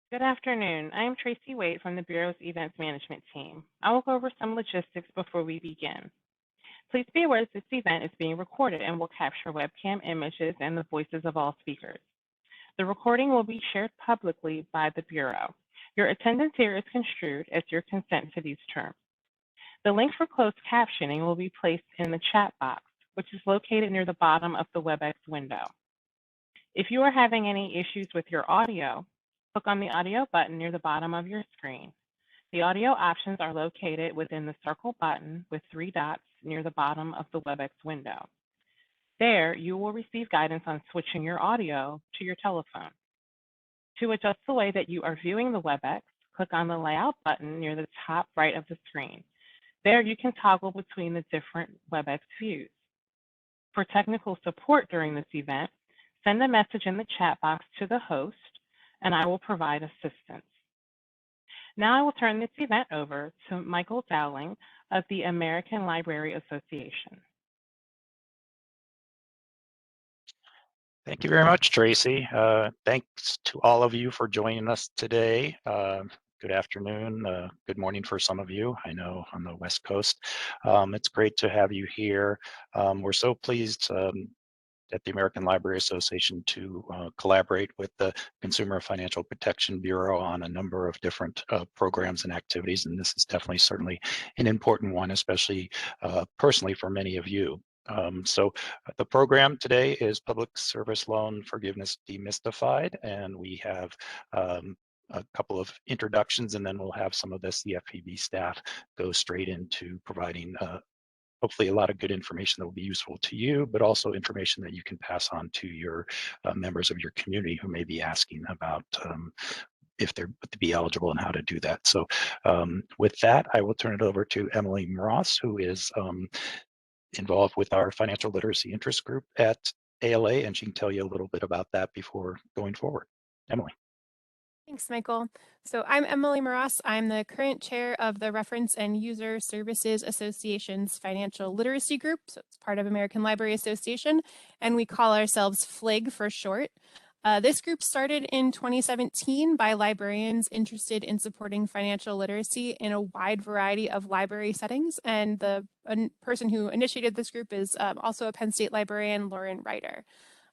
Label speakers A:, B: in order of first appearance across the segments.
A: Good afternoon. I am Tracy Wade from the Bureau's Events Management team. I will go over some logistics before we begin. Please be aware that this event is being recorded and will capture webcam images and the voices of all speakers. The recording will be shared publicly by the Bureau. Your attendance here is construed as your consent to these terms. The link for closed captioning will be placed in the chat box, which is located near the bottom of the WebEx window. If you are having any issues with your audio, click on the audio button near the bottom of your screen. The audio options are located within the circle button with 3 dots near the bottom of the WebEx window. There, you will receive guidance on switching your audio to your telephone. To adjust the way that you are viewing the WebEx, click on the Layout button near the top right of the screen. There, you can toggle between the different WebEx views. For technical support during this event, send a message in the chat box to the host, and I will provide assistance. Now I will turn this event over to Michael Dowling of the American Library Association.
B: Thank you very much, Tracy. Thanks to all of you for joining us today. Good afternoon, good morning for some of you, I know on the West Coast. It's great to have you here. We're so pleased at the American Library Association to collaborate with the Consumer Financial Protection Bureau on a number of different programs and activities, and this is definitely certainly an important one, especially personally for many of you. So the program today is Public Service Loan Forgiveness Demystified, and we have a couple of introductions, and then we'll have some of the CFPB staff go straight into providing hopefully a lot of good information that will be useful to you, but also information that you can pass on to your members of your community who may be asking about if they're to be eligible and how to do that. So with that, I will turn it over to Emily Mross, who is involved with our financial literacy interest group at ALA, and she can tell you a little bit about that before going forward. Emily.
C: Thanks, Michael. So I'm Emily Mross. I'm the current chair of the Reference and User Services Association's Financial Literacy Group. So it's part of American Library Association, and we call ourselves FLIG for short. This group started in 2017 by librarians interested in supporting financial literacy in a wide variety of library settings. And the person who initiated this group is also a Penn State librarian, Lauren Ryder.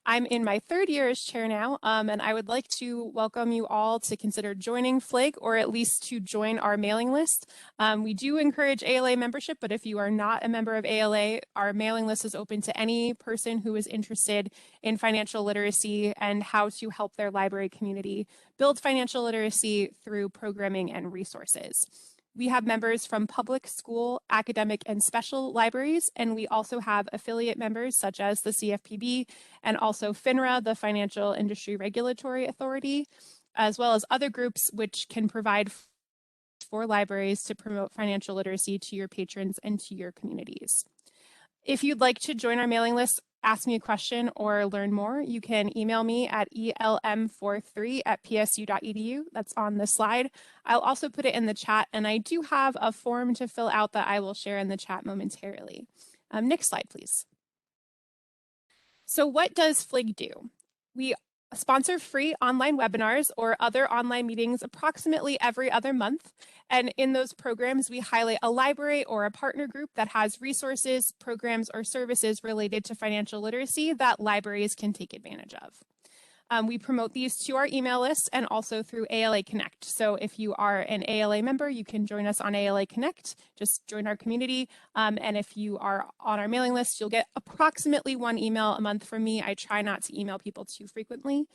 C: I'm in my 3rd year as chair now, and I would like to welcome you all to consider joining FLIG, or at least to join our mailing list. We do encourage ALA membership, but if you are not a member of ALA, our mailing list is open to any person who is interested in financial literacy and how to help their library community build financial literacy through programming and resources. We have members from public, school, academic, and special libraries, and we also have affiliate members such as the CFPB and also FINRA, the Financial Industry Regulatory Authority, as well as other groups which can provide for libraries to promote financial literacy to your patrons and to your communities. If you'd like to join our mailing list, ask me a question, or learn more, you can email me at elm43@psu.edu. That's on the slide. I'll also put it in the chat, and I do have a form to fill out that I will share in the chat momentarily. Next slide, please. So what does FLIG do? We sponsor free online webinars or other online meetings approximately every other month. And in those programs, we highlight a library or a partner group that has resources, programs, or services related to financial literacy that libraries can take advantage of. We promote these to our email list and also through ALA Connect. So if you are an ALA member, you can join us on ALA Connect, just join our community. And if you are on our mailing list, you'll get approximately 1 email a month from me. I try not to email people too frequently.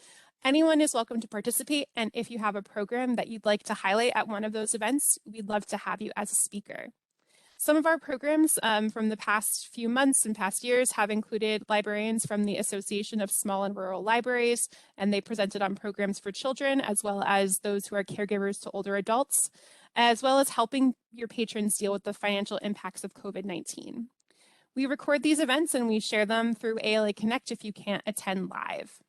C: Anyone is welcome to participate. And if you have a program that you'd like to highlight at one of those events, we'd love to have you as a speaker. Some of our programs from the past few months and past years have included librarians from the Association of Small and Rural Libraries, and they presented on programs for children, as well as those who are caregivers to older adults, as well as helping your patrons deal with the financial impacts of COVID-19. We record these events and we share them through ALA Connect if you can't attend live.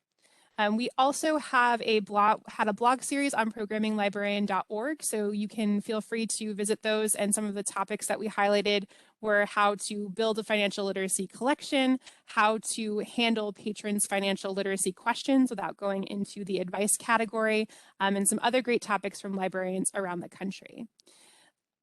C: We also have had a blog series on programminglibrarian.org, so you can feel free to visit those, and some of the topics that we highlighted were how to build a financial literacy collection, how to handle patrons' financial literacy questions without going into the advice category, and some other great topics from librarians around the country.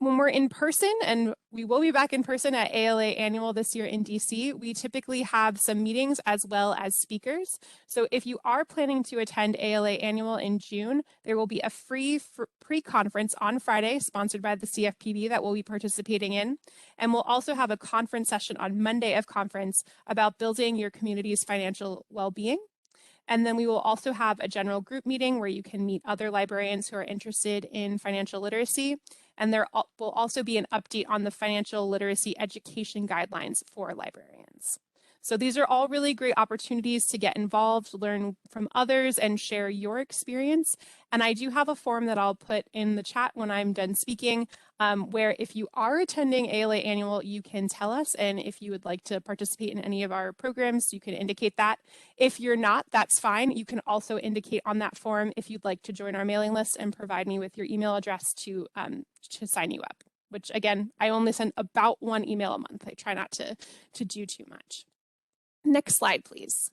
C: When we're in person, and we will be back in person at ALA Annual this year in DC, we typically have some meetings as well as speakers. So if you are planning to attend ALA Annual in June, there will be a free pre-conference on Friday sponsored by the CFPB that we'll be participating in. And we'll also have a conference session on Monday of conference about building your community's financial well-being. And then we will also have a general group meeting where you can meet other librarians who are interested in financial literacy. And there will also be an update on the financial literacy education guidelines for librarians. So these are all really great opportunities to get involved, learn from others, and share your experience. And I do have a form that I'll put in the chat when I'm done speaking, where if you are attending ALA Annual, you can tell us. And if you would like to participate in any of our programs, you can indicate that. If you're not, that's fine. You can also indicate on that form if you'd like to join our mailing list and provide me with your email address to sign you up, which again, I only send about 1 email a month. I try not to do too much. Next slide, please.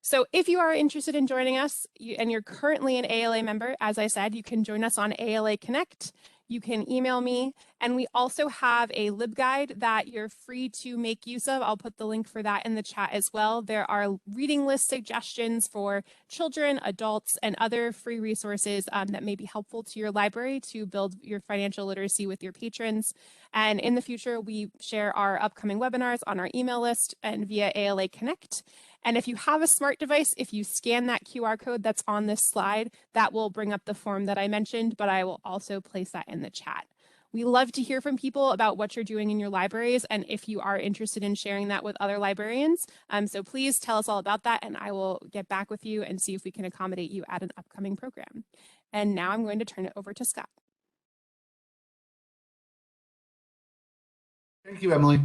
C: So if you are interested in joining us and you're currently an ALA member, as I said, you can join us on ALA Connect. You can email me, and we also have a LibGuide that you're free to make use of. I'll put the link for that in the chat as well. There are reading list suggestions for children, adults, and other free resources that may be helpful to your library to build your financial literacy with your patrons. And in the future, we share our upcoming webinars on our email list and via ALA Connect. And if you have a smart device, if you scan that QR code that's on this slide, that will bring up the form that I mentioned, but I will also place that in the chat. We love to hear from people about what you're doing in your libraries, and if you are interested in sharing that with other librarians. So please tell us all about that, and I will get back with you and see if we can accommodate you at an upcoming program. And now I'm going to turn it over to Scott.
D: Thank you, Emily.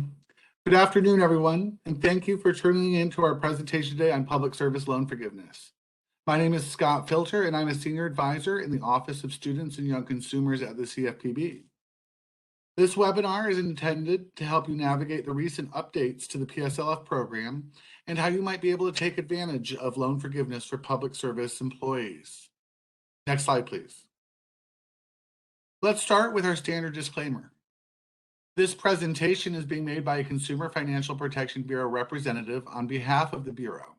D: Good afternoon, everyone, and thank you for tuning in to our presentation today on public service loan forgiveness. My name is Scott Filter, and I'm a senior advisor in the Office of Students and Young Consumers at the CFPB. This webinar is intended to help you navigate the recent updates to the PSLF program and how you might be able to take advantage of loan forgiveness for public service employees. Next slide, please. Let's start with our standard disclaimer. This presentation is being made by a Consumer Financial Protection Bureau representative on behalf of the Bureau.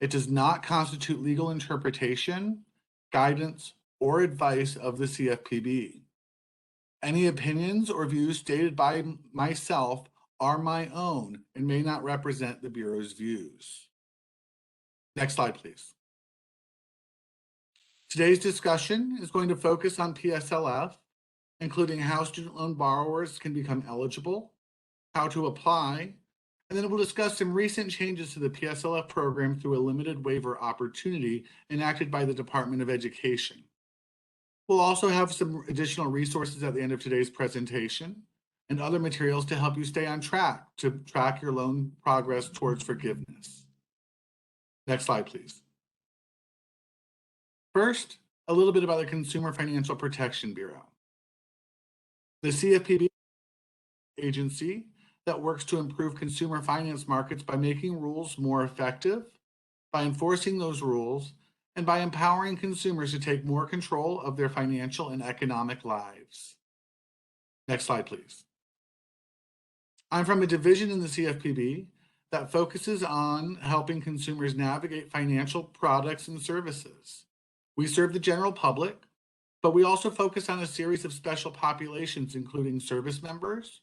D: It does not constitute legal interpretation, guidance, or advice of the CFPB. Any opinions or views stated by myself are my own and may not represent the Bureau's views. Next slide, please. Today's discussion is going to focus on PSLF, including how student loan borrowers can become eligible, how to apply, and then we'll discuss some recent changes to the PSLF program through a limited waiver opportunity enacted by the Department of Education. We'll also have some additional resources at the end of today's presentation and other materials to help you stay on track to track your loan progress towards forgiveness. Next slide, please. First, a little bit about the Consumer Financial Protection Bureau. The CFPB agency that works to improve consumer finance markets by making rules more effective, by enforcing those rules, and by empowering consumers to take more control of their financial and economic lives. Next slide, please. I'm from a division in the CFPB that focuses on helping consumers navigate financial products and services. We serve the general public, but we also focus on a series of special populations, including service members,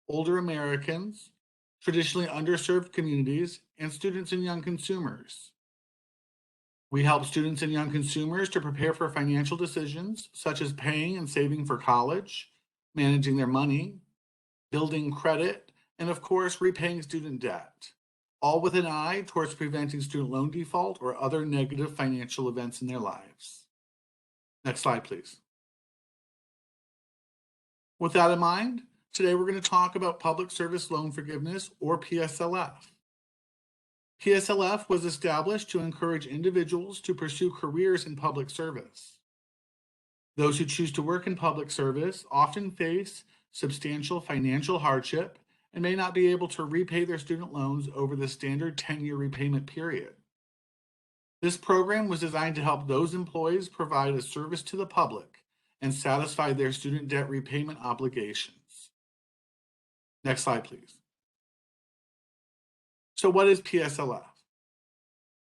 D: older Americans, traditionally underserved communities, and students and young consumers. We help students and young consumers to prepare for financial decisions, such as paying and saving for college, managing their money, building credit, and of course, repaying student debt, all with an eye towards preventing student loan default or other negative financial events in their lives. Next slide, please. With that in mind, today we're going to talk about public service loan forgiveness, or PSLF. PSLF was established to encourage individuals to pursue careers in public service. Those who choose to work in public service often face substantial financial hardship, and may not be able to repay their student loans over the standard 10-year repayment period. This program was designed to help those employees provide a service to the public and satisfy their student debt repayment obligations. Next slide, please. So what is PSLF?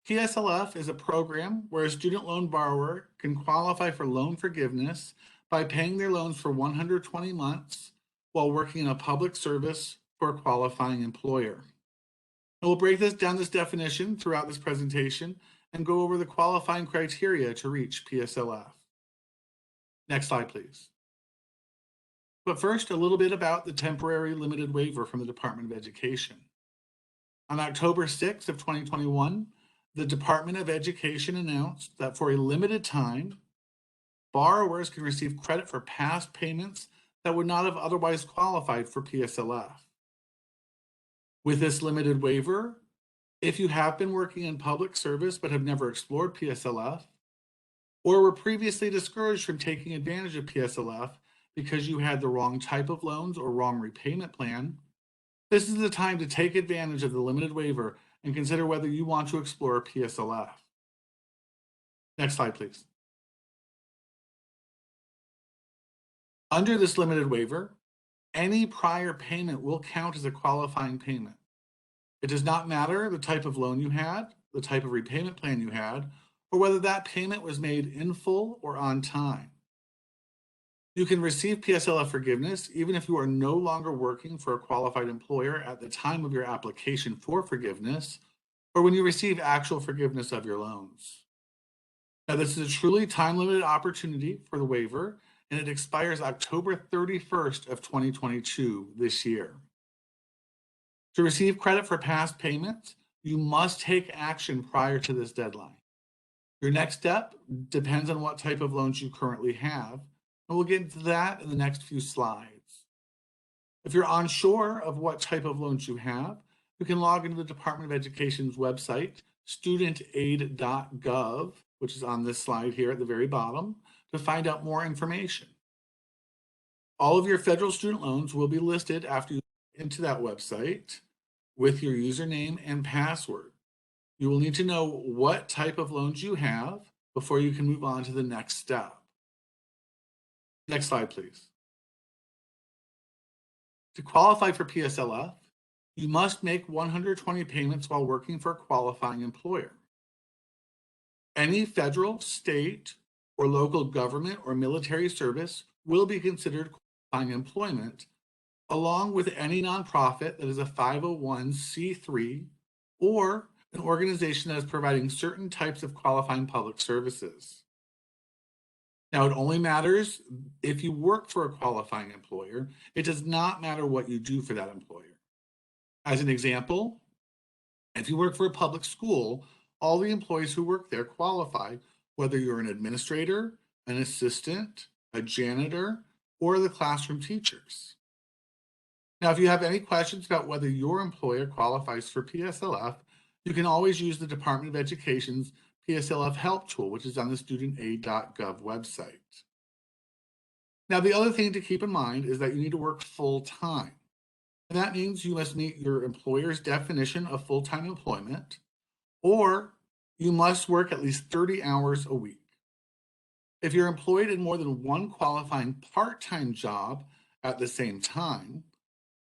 D: PSLF is a program where a student loan borrower can qualify for loan forgiveness by paying their loans for 120 months while working in a public service for a qualifying employer. And we'll break this definition throughout this presentation and go over the qualifying criteria to reach PSLF. Next slide, please. But first, a little bit about the temporary limited waiver from the Department of Education. On October 6th of 2021, the Department of Education announced that for a limited time, borrowers can receive credit for past payments that would not have otherwise qualified for PSLF. With this limited waiver, if you have been working in public service but have never explored PSLF, or were previously discouraged from taking advantage of PSLF because you had the wrong type of loans or wrong repayment plan, this is the time to take advantage of the limited waiver and consider whether you want to explore PSLF. Next slide, please. Under this limited waiver, any prior payment will count as a qualifying payment. It does not matter the type of loan you had, the type of repayment plan you had, or whether that payment was made in full or on time. You can receive PSLF forgiveness even if you are no longer working for a qualified employer at the time of your application for forgiveness, or when you receive actual forgiveness of your loans. Now, this is a truly time-limited opportunity for the waiver, and it expires October 31st of 2022 this year. To receive credit for past payments, you must take action prior to this deadline. Your next step depends on what type of loans you currently have, and we'll get into that in the next few slides. If you're unsure of what type of loans you have, you can log into the Department of Education's website, studentaid.gov, which is on this slide here at the very bottom, to find out more information. All of your federal student loans will be listed after you into that website with your username and password. You will need to know what type of loans you have before you can move on to the next step. Next slide, please. To qualify for PSLF, you must make 120 payments while working for a qualifying employer. Any federal, state, or local government or military service will be considered qualifying employment, along with any nonprofit that is a 501c3 or an organization that is providing certain types of qualifying public services. Now, it only matters if you work for a qualifying employer. It does not matter what you do for that employer. As an example, if you work for a public school, all the employees who work there qualify, whether you're an administrator, an assistant, a janitor, or the classroom teachers. Now, if you have any questions about whether your employer qualifies for PSLF, you can always use the Department of Education's PSLF help tool, which is on the studentaid.gov website. Now, the other thing to keep in mind is that you need to work full-time. And that means you must meet your employer's definition of full-time employment, or you must work at least 30 hours a week. If you're employed in more than one qualifying part-time job at the same time,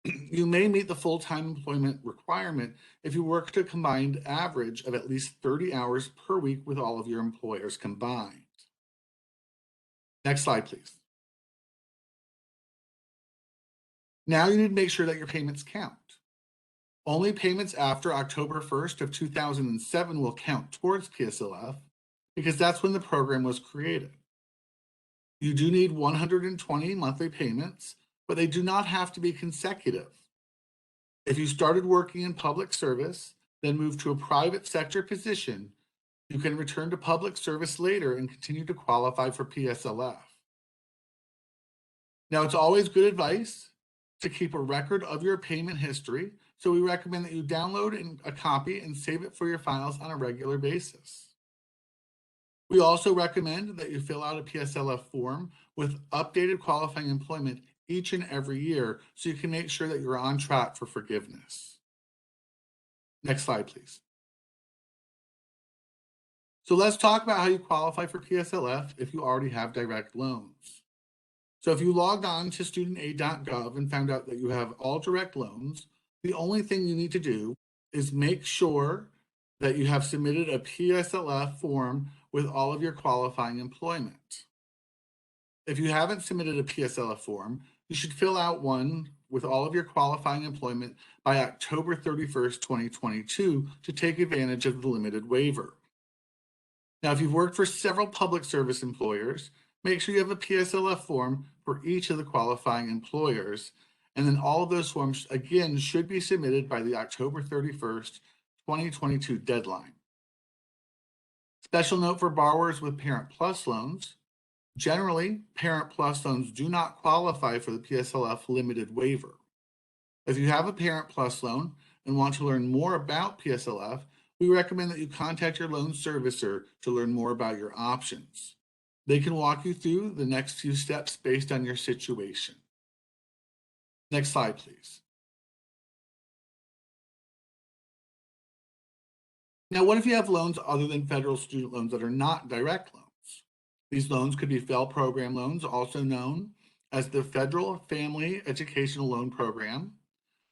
D: you may meet the full-time employment requirement if you work to a combined average of at least 30 hours per week with all of your employers combined. Next slide, please. Now you need to make sure that your payments count. Only payments after October 1st of 2007 will count towards PSLF because that's when the program was created. You do need 120 monthly payments, but they do not have to be consecutive. If you started working in public service, then moved to a private sector position, you can return to public service later and continue to qualify for PSLF. Now, it's always good advice to keep a record of your payment history, so we recommend that you download a copy and save it for your files on a regular basis. We also recommend that you fill out a PSLF form with updated qualifying employment each and every year so you can make sure that you're on track for forgiveness. Next slide, please. So let's talk about how you qualify for PSLF if you already have direct loans. So if you logged on to studentaid.gov and found out that you have all direct loans, the only thing you need to do is make sure that you have submitted a PSLF form with all of your qualifying employment. If you haven't submitted a PSLF form, you should fill out one with all of your qualifying employment by October 31st, 2022 to take advantage of the limited waiver. Now, if you've worked for several public service employers, make sure you have a PSLF form for each of the qualifying employers. And then all of those forms, again, should be submitted by the October 31st, 2022 deadline. Special note for borrowers with Parent Plus loans. Generally, Parent Plus loans do not qualify for the PSLF limited waiver. If you have a Parent Plus loan and want to learn more about PSLF, we recommend that you contact your loan servicer to learn more about your options. They can walk you through the next few steps based on your situation. Next slide, please. Now, what if you have loans other than federal student loans that are not direct loans? These loans could be FFEL program loans, also known as the Federal Family Educational Loan Program.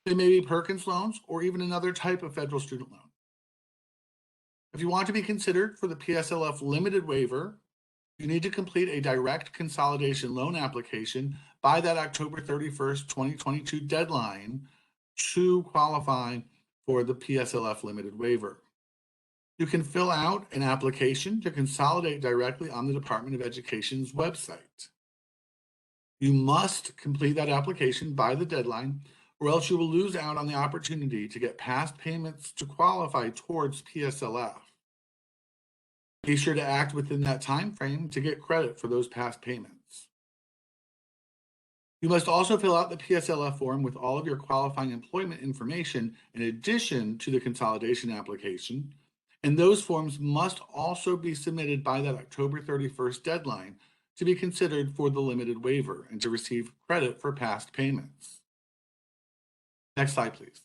D: They may be Perkins loans or even another type of federal student loan. If you want to be considered for the PSLF limited waiver, you need to complete a direct consolidation loan application by that October 31st, 2022 deadline to qualify for the PSLF limited waiver. You can fill out an application to consolidate directly on the Department of Education's website. You must complete that application by the deadline, or else you will lose out on the opportunity to get past payments to qualify towards PSLF. Be sure to act within that time frame to get credit for those past payments. You must also fill out the PSLF form with all of your qualifying employment information in addition to the consolidation application, and those forms must also be submitted by that October 31st deadline to be considered for the limited waiver and to receive credit for past payments. Next slide, please.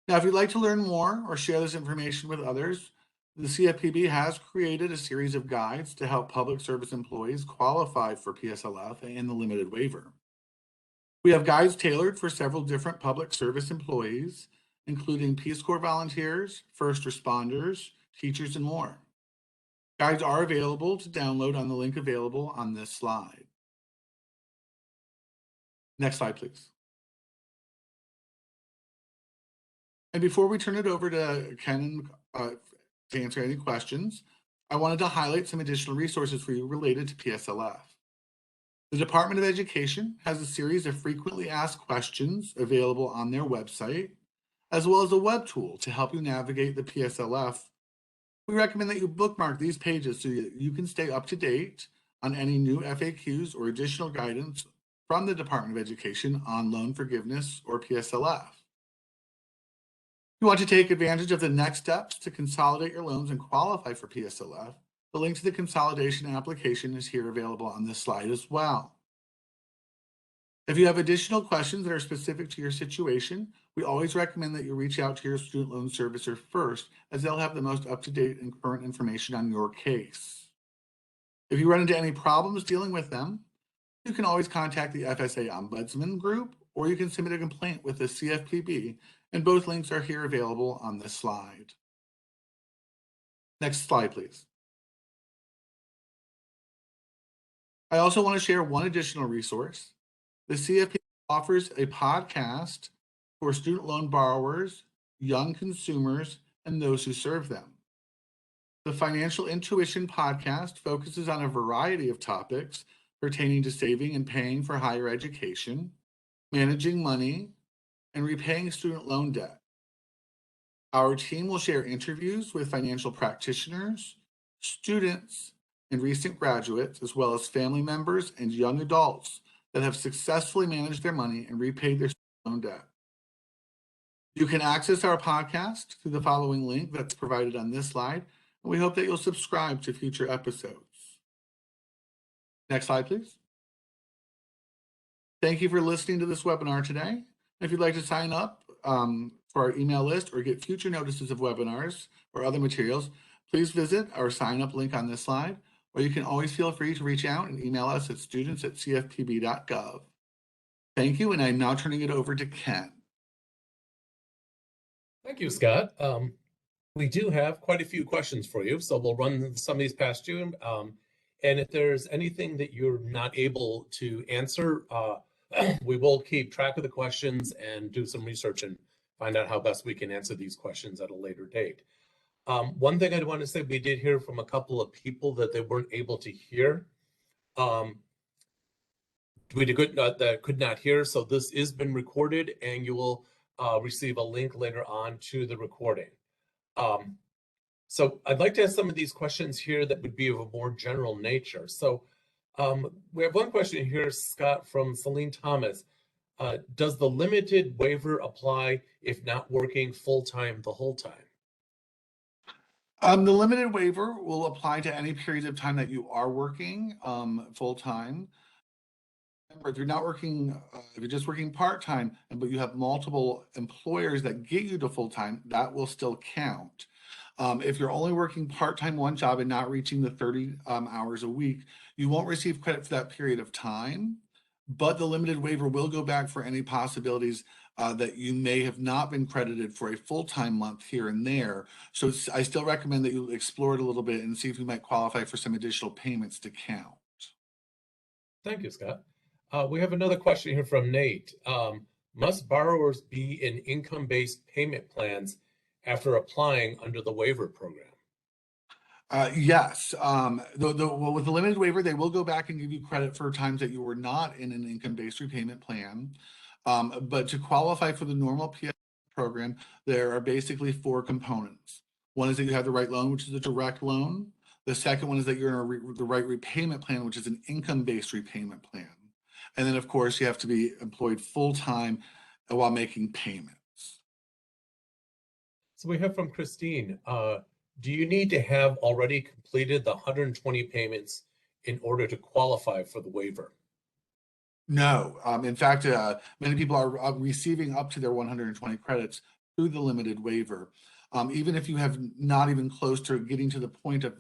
D: Now, if you'd like to learn more or share this information with others, the CFPB has created a series of guides to help public service employees qualify for PSLF and the limited waiver. We have guides tailored for several different public service employees, including Peace Corps volunteers, first responders, teachers, and more. Guides are available to download on the link available on this slide. Next slide, please. And before we turn it over to Ken to answer any questions, I wanted to highlight some additional resources for you related to PSLF. The Department of Education has a series of frequently asked questions available on their website, as well as a web tool to help you navigate the PSLF. We recommend that you bookmark these pages so that you can stay up to date on any new FAQs or additional guidance from the Department of Education on loan forgiveness or PSLF. If you want to take advantage of the next steps to consolidate your loans and qualify for PSLF, the link to the consolidation application is here available on this slide as well. If you have additional questions that are specific to your situation, we always recommend that you reach out to your student loan servicer first, as they'll have the most up-to-date and current information on your case. If you run into any problems dealing with them, you can always contact the FSA Ombudsman group, or you can submit a complaint with the CFPB, and both links are here available on this slide. Next slide, please. I also want to share one additional resource. The CFPB offers a podcast for student loan borrowers, young consumers, and those who serve them. The Financial Intuition podcast focuses on a variety of topics pertaining to saving and paying for higher education, managing money, and repaying student loan debt. Our team will share interviews with financial practitioners, students, and recent graduates, as well as family members and young adults that have successfully managed their money and repaid their student loan debt. You can access our podcast through the following link that's provided on this slide, and we hope that you'll subscribe to future episodes. Next slide, please. Thank you for listening to this webinar today. If you'd like to sign up for our email list or get future notices of webinars or other materials, please visit our sign up link on this slide, or you can always feel free to reach out and email us at students@cfpb.gov. Thank you, and I'm now turning it over to Ken.
E: Thank you, Scott. We do have quite a few questions for you, so we'll run some of these past you. And if there's anything that you're not able to answer, we will keep track of the questions and do some research and find out how best we can answer these questions at a later date. One thing I want to say, we did hear from a couple of people that they weren't able to hear. That could not hear, so this has been recorded and you will receive a link later on to the recording. So I'd like to ask some of these questions here that would be of a more general nature. So we have one question here, Scott, from Celine Thomas. Does the limited waiver apply if not working full-time the whole time?
D: The limited waiver will apply to any period of time that you are working full-time. Remember, if you're not working, if you're just working part-time, but you have multiple employers that get you to full-time, that will still count. If you're only working part-time one job and not reaching the 30 hours a week, you won't receive credit for that period of time, but the limited waiver will go back for any possibilities that you may have not been credited for a full-time month here and there. So I still recommend that you explore it a little bit and see if you might qualify for some additional payments to count.
E: Thank you, Scott. We have another question here from Nate. Must borrowers be in income-based payment plans after applying under the waiver program?
D: Yes. Well, with the limited waiver, they will go back and give you credit for times that you were not in an income-based repayment plan. But to qualify for the normal PSLF program, there are basically 4 components. One is that you have the right loan, which is a direct loan. The second one is that you're in the right repayment plan, which is an income-based repayment plan. And then, of course, you have to be employed full-time while making payments.
E: So we have from Christine, do you need to have already completed the 120 payments in order to qualify for the waiver?
D: No. In fact, many people are receiving up to their 120 credits through the limited waiver. Even if you have not even close to getting to the point of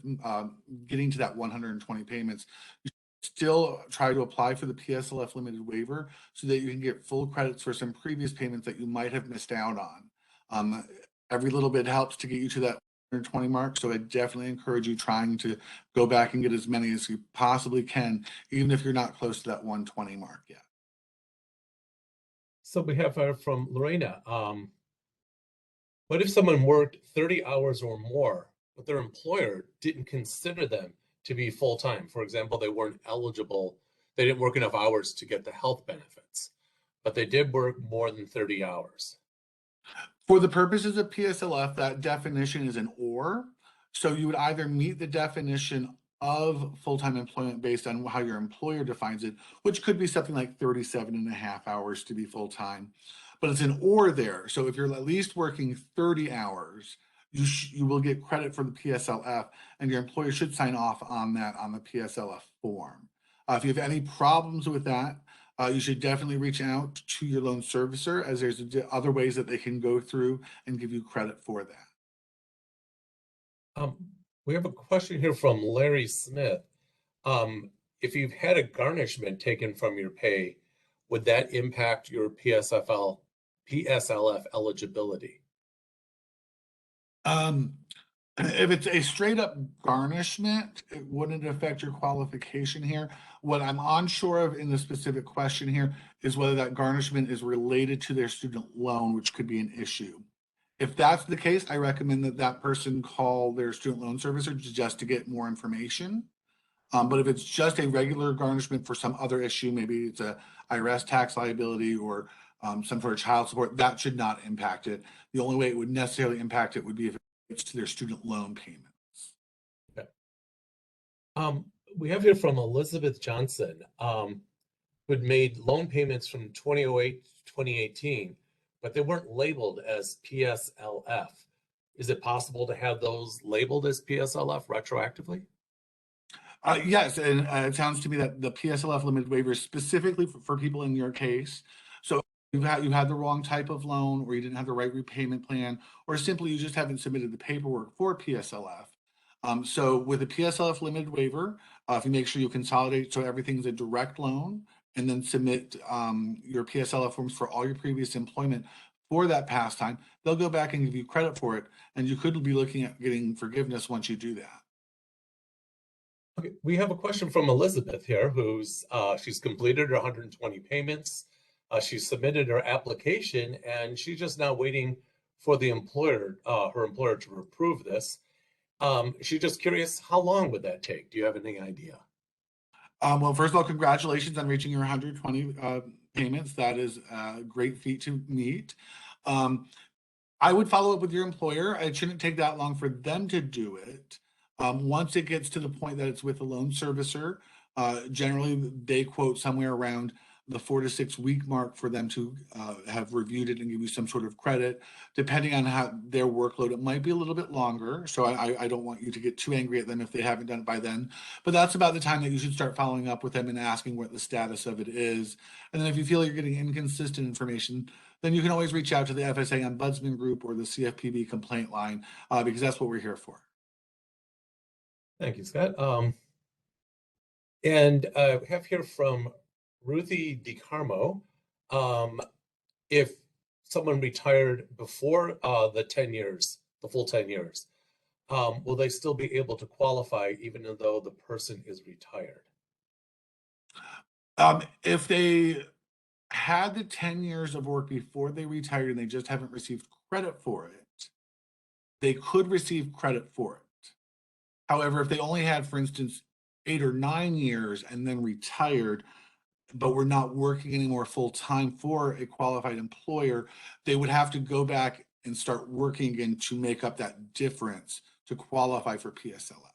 D: getting to that 120 payments, you still try to apply for the PSLF limited waiver so that you can get full credits for some previous payments that you might have missed out on. Every little bit helps to get you to that 120 mark, so I definitely encourage you trying to go back and get as many as you possibly can, even if you're not close to that 120 mark yet.
E: So we have from Lorena, what if someone worked 30 hours or more, but their employer didn't consider them to be full-time? For example, they weren't eligible, they didn't work enough hours to get the health benefits, but they did work more than 30 hours.
D: For the purposes of PSLF, that definition is an or. So you would either meet the definition of full-time employment based on how your employer defines it, which could be something like 37.5 hours to be full-time, but it's an or there. So if you're at least working 30 hours, you will get credit for the PSLF, and your employer should sign off on that on the PSLF form. If you have any problems with that, you should definitely reach out to your loan servicer, as there's other ways that they can go through and give you credit for that.
E: We have a question here from Larry Smith. If you've had a garnishment taken from your pay, would that impact your PSLF eligibility?
D: If it's a straight up garnishment, it wouldn't affect your qualification here. What I'm unsure of in the specific question here is whether that garnishment is related to their student loan, which could be an issue. If that's the case, I recommend that that person call their student loan servicer just to get more information. But if it's just a regular garnishment for some other issue, maybe it's a IRS tax liability or some sort of child support, that should not impact it. The only way it would necessarily impact it would be if it's to their student loan payments.
E: Okay. We have here from Elizabeth Johnson, who had made loan payments from 2008 to 2018, but they weren't labeled as PSLF. Is it possible to have those labeled as PSLF retroactively?
D: Yes, and it sounds to me that the PSLF limited waiver is specifically for people in your case. So you had the wrong type of loan, or you didn't have the right repayment plan, or simply you just haven't submitted the paperwork for PSLF. So with the PSLF limited waiver, if you make sure you consolidate so everything's a direct loan, and then submit your PSLF forms for all your previous employment for that past time, they'll go back and give you credit for it, and you could be looking at getting forgiveness once you do that.
E: Okay, we have a question from Elizabeth here, who's she's completed her 120 payments. She submitted her application, and she's just now waiting for the employer, her employer, to approve this. She's just curious, how long would that take? Do you have any idea?
D: Well, first of all, congratulations on reaching your 120 payments. That is a great feat to meet. I would follow up with your employer. It shouldn't take that long for them to do it. Once it gets to the point that it's with a loan servicer, generally they quote somewhere around the 4 to 6 week mark for them to have reviewed it and give you some sort of credit. Depending on how their workload, it might be a little bit longer. So I don't want you to get too angry at them if they haven't done it by then. But that's about the time that you should start following up with them and asking what the status of it is. And then if you feel you're getting inconsistent information, then you can always reach out to the FSA Ombudsman Group or the CFPB complaint line, because that's what we're here for.
E: Thank you, Scott. And I have here from Ruthie DiCarmo, if someone retired before the 10 years, the full 10 years, will they still be able to qualify even though the person is retired?
D: If they had the 10 years of work before they retired and they just haven't received credit for it, they could receive credit for it. However, if they only had, for instance, 8 or 9 years and then retired, but were not working anymore full time for a qualified employer, they would have to go back and start working again to make up that difference to qualify for PSLF.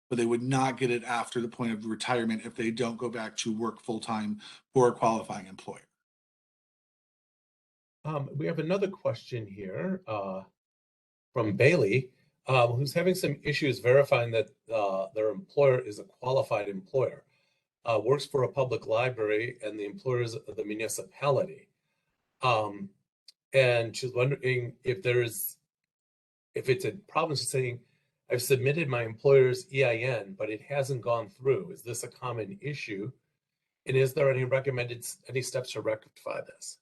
D: But they would not get it after the point of retirement if they don't go back to work full time for a qualifying employer.
E: We have another question here from Bailey, who's having some issues verifying that their employer is a qualified employer, works for a public library, and the employer is the municipality. And she's wondering if it's a problem. She's saying, I've submitted my employer's EIN, but it hasn't gone through. Is this a common issue? And is there any steps to rectify this?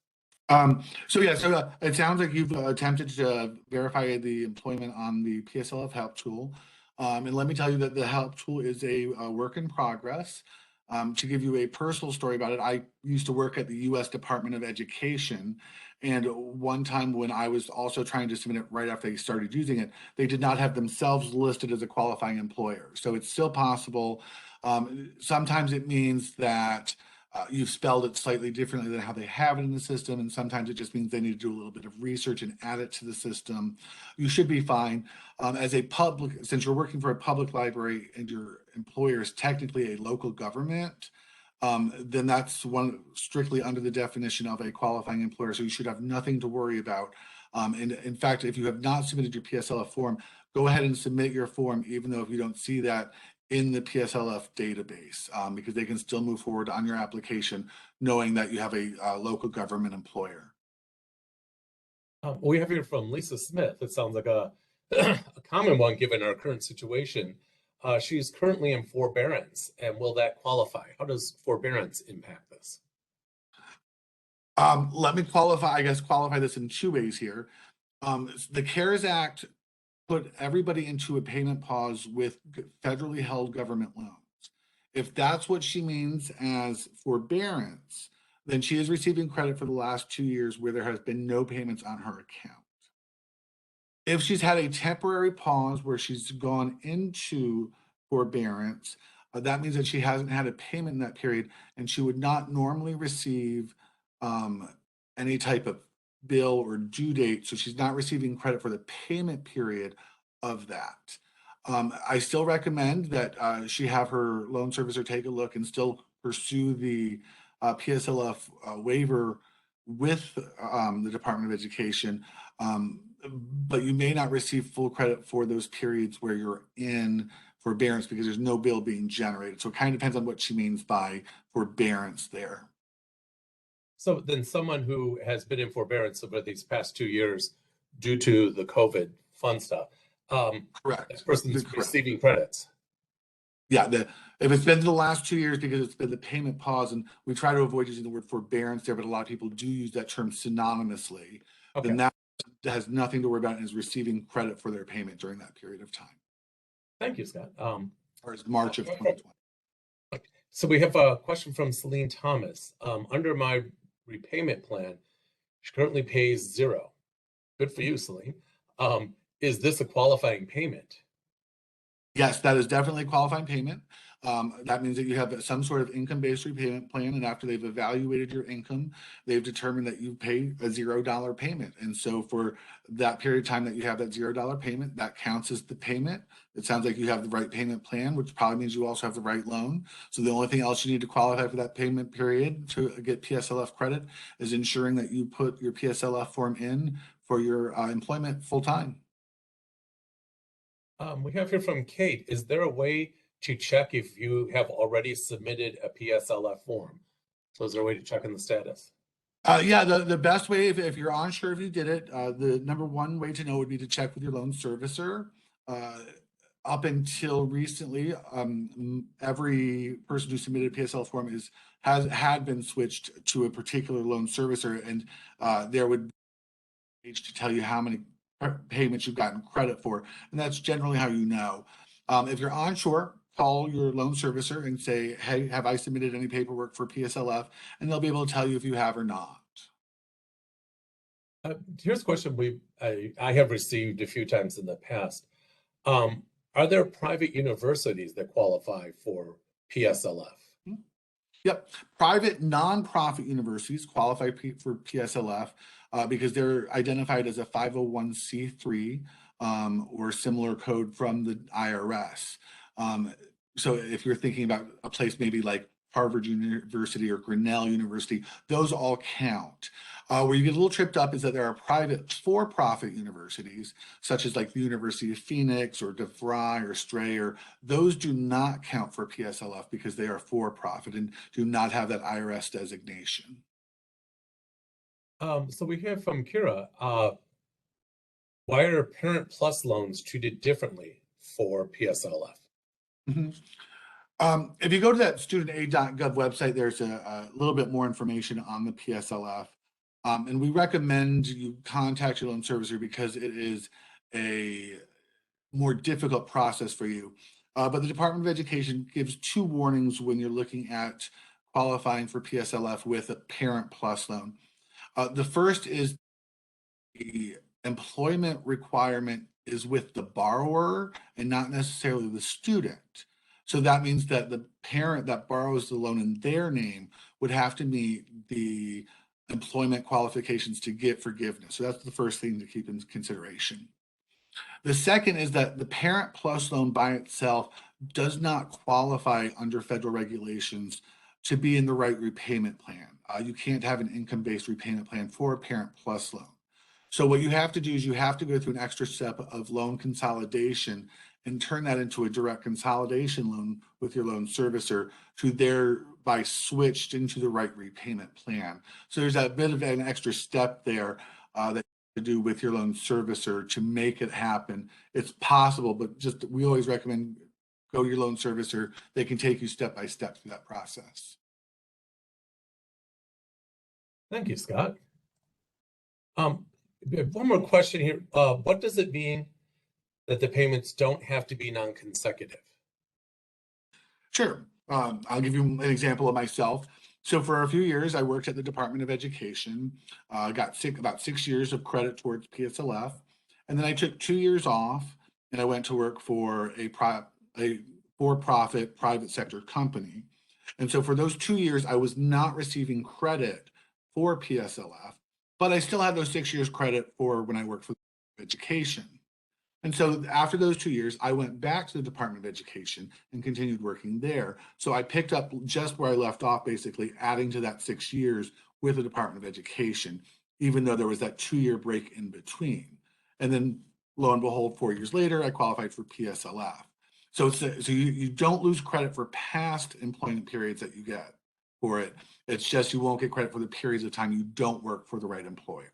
D: So it sounds like you've attempted to verify the employment on the PSLF help tool. And let me tell you that the help tool is a work in progress. To give you a personal story about it, I used to work at the U.S. Department of Education. And one time when I was also trying to submit it right after they started using it, they did not have themselves listed as a qualifying employer. So it's still possible. Sometimes it means that you've spelled it slightly differently than how they have it in the system, and sometimes it just means they need to do a little bit of research and add it to the system. You should be fine. Since you're working for a public library and your employer is technically a local government, then that's strictly under the definition of a qualifying employer, so you should have nothing to worry about. And in fact, if you have not submitted your PSLF form, go ahead and submit your form, even though if you don't see that in the PSLF database, because they can still move forward on your application knowing that you have a local government employer.
E: We have here from Lisa Smith. It sounds like a common one given our current situation. She's currently in forbearance, and will that qualify? How does forbearance impact this?
D: Let me qualify this in 2 ways here. The CARES Act put everybody into a payment pause with federally held government loans. If that's what she means as forbearance, then she is receiving credit for the last 2 years where there has been no payments on her account. If she's had a temporary pause where she's gone into forbearance, that means that she hasn't had a payment in that period, and she would not normally receive any type of bill or due date, so she's not receiving credit for the payment period of that. I still recommend that she have her loan servicer take a look and still pursue the PSLF waiver with the Department of Education, but you may not receive full credit for those periods where you're in forbearance because there's no bill being generated. So it kind of depends on what she means by forbearance there.
E: So then someone who has been in forbearance over these past 2 years due to the COVID fun stuff,
D: Correct.
E: that person's
D: Correct.
E: receiving credits.
D: Yeah, if it's been the last 2 years because it's been the payment pause, and we try to avoid using the word forbearance there, but a lot of people do use that term synonymously, then that has nothing to worry about and is receiving credit for their payment during that period of time.
E: Thank you, Scott.
D: Or it's March of 2020.
E: So we have a question from Celine Thomas. Under my repayment plan, she currently pays 0. Good for you, Celine. Is this a qualifying payment?
D: Yes, that is definitely a qualifying payment. That means that you have some sort of income-based repayment plan, and after they've evaluated your income, they've determined that you pay a $0 payment. And so for that period of time that you have that $0 payment, that counts as the payment. It sounds like you have the right payment plan, which probably means you also have the right loan. So the only thing else you need to qualify for that payment period to get PSLF credit is ensuring that you put your PSLF form in for your employment full-time.
E: We have here from Kate, is there a way to check if you have already submitted a PSLF form? So is there a way to check in the status?
D: Yeah, the best way, if you're unsure if you did it, the number one way to know would be to check with your loan servicer. Up until recently, every person who submitted a PSL form had been switched to a particular loan servicer, and there would be a page to tell you how many payments you've gotten credit for, and that's generally how you know. If you're unsure, call your loan servicer and say, hey, have I submitted any paperwork for PSLF? And they'll be able to tell you if you have or not.
E: Here's a question I have received a few times in the past. Are there private universities that qualify for PSLF?
D: Yep, private nonprofit universities qualify for PSLF because they're identified as a 501c3 or similar code from the IRS. So if you're thinking about a place maybe like Harvard University or Grinnell University, those all count. Where you get a little tripped up is that there are private for-profit universities, such as like the University of Phoenix or DeVry or Strayer. Those do not count for PSLF because they are for-profit and do not have that IRS designation.
E: So we hear from Kira, why are Parent Plus loans treated differently for PSLF?
D: Mm-hmm. If you go to that studentaid.gov website, there's a little bit more information on the PSLF. And we recommend you contact your loan servicer because it is a more difficult process for you. But the Department of Education gives 2 warnings when you're looking at qualifying for PSLF with a Parent Plus loan. The first is the employment requirement is with the borrower and not necessarily the student. So that means that the parent that borrows the loan in their name would have to meet the employment qualifications to get forgiveness. So that's the first thing to keep in consideration. The second is that the Parent Plus loan by itself does not qualify under federal regulations to be in the right repayment plan. You can't have an income-based repayment plan for a Parent Plus loan. So what you have to do is you have to go through an extra step of loan consolidation and turn that into a direct consolidation loan with your loan servicer to thereby switched into the right repayment plan. So there's a bit of an extra step there that you have to do with your loan servicer to make it happen. It's possible, but just we always recommend go to your loan servicer. They can take you step by step through that process.
E: Thank you, Scott. One more question here. What does it mean that the payments don't have to be non-consecutive?
D: Sure. I'll give you an example of myself. So for a few years, I worked at the Department of Education, got about 6 years of credit towards PSLF. And then I took 2 years off and I went to work for a for-profit private sector company. And so for those 2 years, I was not receiving credit for PSLF, but I still had those 6 years credit for when I worked for education. And so after those 2 years, I went back to the Department of Education and continued working there. So I picked up just where I left off, basically adding to that 6 years with the Department of Education, even though there was that 2-year break in between. And then lo and behold, 4 years later, I qualified for PSLF. So you don't lose credit for past employment periods that you get for it. It's just you won't get credit for the periods of time you don't work for the right employer.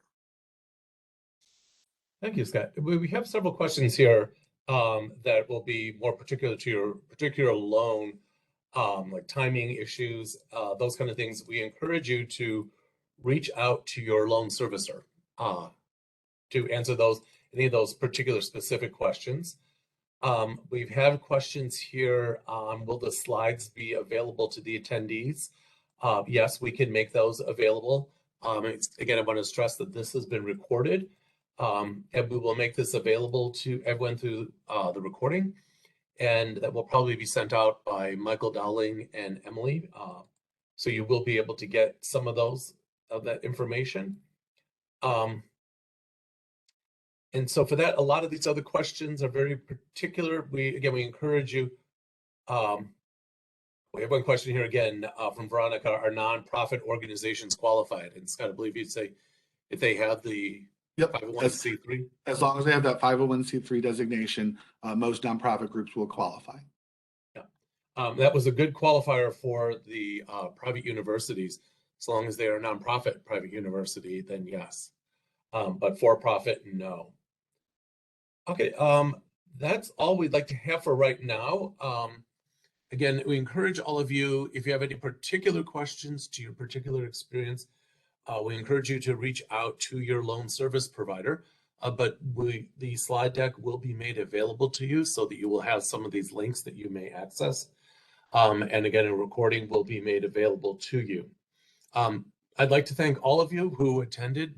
E: Thank you, Scott. We have several questions here that will be more particular to your particular loan, like timing issues, those kind of things. We encourage you to reach out to your loan servicer to answer any of those particular specific questions. We've had questions here on will the slides be available to the attendees? Yes, we can make those available. Again, I want to stress that this has been recorded, and we will make this available to everyone through the recording, and that will probably be sent out by Michael Dowling and Emily. So you will be able to get some of that information. And so for that, a lot of these other questions are very particular. We encourage you. We have one question here again from Veronica. Are nonprofit organizations qualified? And Scott, I believe you'd say if they have the 501c3.
D: As long as they have that 501c3 designation, most nonprofit groups will qualify.
E: Yeah, that was a good qualifier for the private universities. As long as they are a nonprofit private university, then yes. But for profit, no. Okay, that's all we'd like to have for right now. Again, we encourage all of you, if you have any particular questions to your particular experience, we encourage you to reach out to your loan service provider. But the slide deck will be made available to you so that you will have some of these links that you may access. And again, a recording will be made available to you. I'd like to thank all of you who attended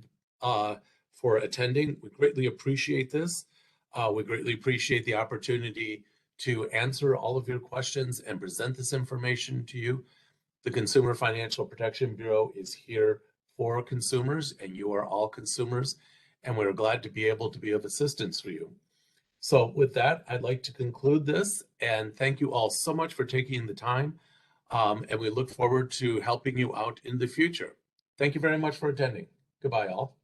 E: for attending. We greatly appreciate this. We greatly appreciate the opportunity to answer all of your questions and present this information to you. The Consumer Financial Protection Bureau is here for consumers, and you are all consumers, and we're glad to be able to be of assistance for you. So with that, I'd like to conclude this, and thank you all so much for taking the time, and we look forward to helping you out in the future. Thank you very much for attending. Goodbye, all.